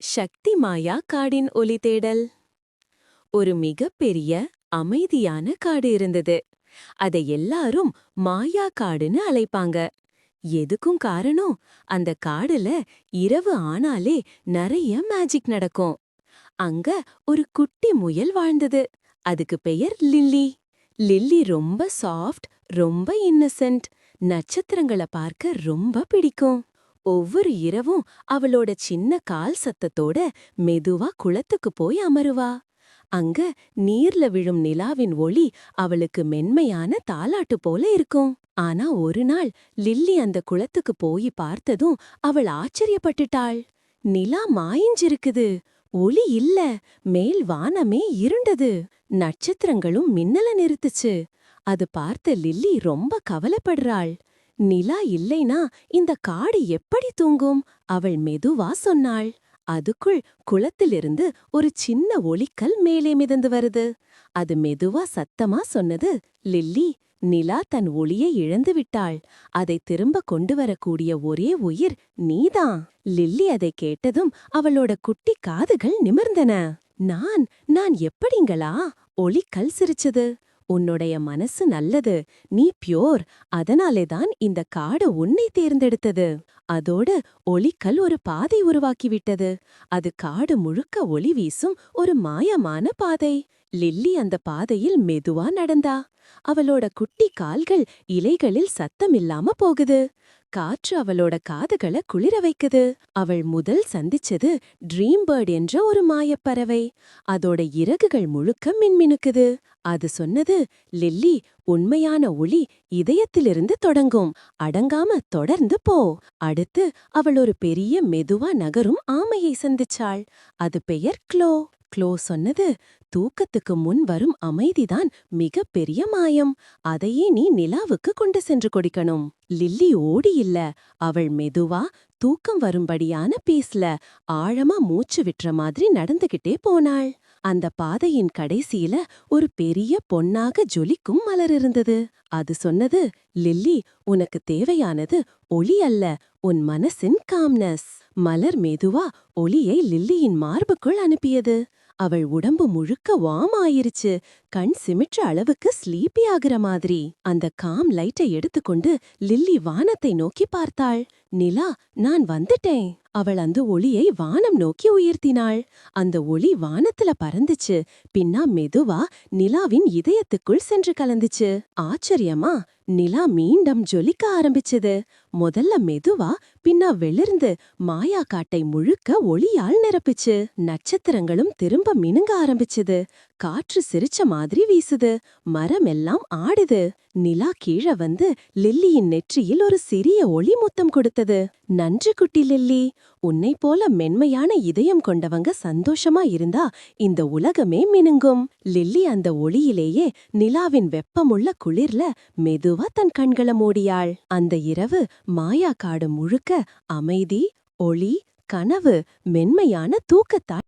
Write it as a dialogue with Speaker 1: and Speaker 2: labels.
Speaker 1: சக்தி மாயா காடின் ஒலி தேடல். ஒரு மிகப்பெரிய அமைதியான காடு இருந்தது. அதை எல்லாரும் மாயா காடுன்னு அழைப்பாங்க. எதுக்கும் காரணம், அந்த காடுல இரவு ஆனாலே நிறைய மேஜிக் நடக்கும். அங்க ஒரு குட்டி முயல் வாழ்ந்தது. அதுக்கு பெயர் லில்லி. லில்லி ரொம்ப சாஃப்ட், ரொம்ப இன்னசென்ட். நட்சத்திரங்களை பார்க்க ரொம்ப பிடிக்கும். ஒவ்வொரு இரவும் அவளோட சின்ன கால் சத்தத்தோட மெதுவா குளத்துக்கு போய் அமருவா. அங்க நீர்ல விழும் நிலாவின் ஒளி அவளுக்கு மென்மையான தாலாட்டு போல இருக்கும். ஆனா ஒரு நாள் லில்லி அந்த குளத்துக்கு போய் பார்த்ததும் அவள் ஆச்சரியப்பட்டுட்டாள். நிலா மாயிஞ்சிருக்குது, ஒளி இல்ல, மேல் வானமே இருண்டது, நட்சத்திரங்களும் மின்னல நிறுத்துச்சு. அது பார்த்த லில்லி ரொம்ப கவலைப்படுறாள். நிலா இல்லைனா இந்த காடு எப்படி தூங்கும்? அவள் மெதுவா சொன்னாள். அதுக்குள் குளத்திலிருந்து ஒரு சின்ன ஒளிக்கல் மேலே மிதந்து வருது. அது மெதுவா சத்தமா சொன்னது, லில்லி, நிலா தன் ஒளியை இழந்து விட்டாள். அதை திரும்ப கொண்டு வரக்கூடிய ஒரே உயிர் நீதான். லில்லி அதை கேட்டதும் அவளோட குட்டி காதுகள் நிமிர்ந்தன. நான் நான் எப்படிங்களா? ஒளிக்கல் சிரிச்சது. உன்னுடைய மனசு நல்லது, நீ பியோர், அதனாலேதான் இந்த காடு உன்னை தேர்ந்தெடுத்தது. அதோடு ஒளிக்கல் ஒரு பாதை உருவாக்கிவிட்டது. அது காடு முழுக்க ஒளி வீசும் ஒரு மாயமான பாதை. லில்லி அந்த பாதையில் மெதுவா நடந்தா. அவளோட குட்டி கால்கள் இலைகளில் சத்தமில்லாம போகுது. காற்று அவளோட காதுகளை குளிர வைக்குது. அவள் முதல் சந்திச்சது ட்ரீம் பேர்ட் என்ற ஒரு மாயப்பறவை. அதோட இறகுகள் முழுக்க மின்மினுக்குது. அது சொன்னது, லில்லி, உண்மையான ஒளி இதயத்திலிருந்து தொடங்கும், அடங்காம தொடர்ந்து போ. அடுத்து அவள் ஒரு பெரிய மெதுவா நகரும் ஆமையை சந்திச்சாள். அது பெயர் க்ளோ. க்ளோ சொன்னது, தூக்கத்துக்கு முன் வரும் அமைதிதான் மிக பெரிய மாயம், அதையே நீ நிலாவுக்கு கொண்டு சென்று கொடுக்கணும். லில்லி ஓடி இல்ல, அவள் மெதுவா தூக்கம் வரும்படியான பீஸ்ல ஆழமா மூச்சு விட்டுற மாதிரி நடந்துகிட்டே போனாள். அந்த பாதையின் கடைசியில ஒரு பெரிய பொன்னாக ஜொலிக்கும் மலர் இருந்தது. அது சொன்னது, லில்லி, உனக்கு தேவையானது ஒளி அல்ல, உன் மனசின் காம்னஸ். மலர் மெதுவா ஒளியை லில்லியின் மார்புக்குள் அனுப்பியது. அவள் உடம்பு முழுக்க வார்ம் ஆயிருச்சு, கண் சிமிட்ற அளவுக்கு ஸ்லீப்பி ஆகுற மாதிரி. அந்த காம் லைட்டை எடுத்துக்கொண்டு லில்லி வானத்தை நோக்கி பார்த்தாள். நிலா, நான் வந்துட்டேன். அவள் அந்த ஒளியை வானம் நோக்கி உயர்த்தினாள். அந்த ஒளி வானத்துல பறந்துச்சு, பின்னா மெதுவா நிலாவின் இதயத்துக்குள் சென்று கலந்துச்சு. ஆச்சரியமா, நிலா மீண்டும் ஜொலிக்க ஆரம்பிச்சது. முதல்ல மெதுவா, பின்னா வெளிர்ந்து மாயா காட்டை முழுக்க ஒளியால் நிரப்பிச்சு. நட்சத்திரங்களும் திரும்ப மினுங்க ஆரம்பிச்சது. காற்று சிரிச்ச மாதிரி வீசுது, மரம் எல்லாம் ஆடுது. நிலா கீழே வந்து லில்லியின் நெற்றியில் ஒரு சிறிய ஒளி முத்தம் கொடுத்தது. நன்றி குட்டி லில்லி, உன்னை போல மென்மையான இதயம் கொண்டவங்க சந்தோஷமா இருந்தா இந்த உலகமே மினுங்கும். லில்லி அந்த ஒளியிலேயே நிலாவின் வெப்பமுள்ள குளிர்ல மெதுவா தன் கண்களை மூடியாள். அந்த இரவு மாயா காடு முழுக்க அமைதி, ஒளி, கனவு, மென்மையான தூக்கத்தால்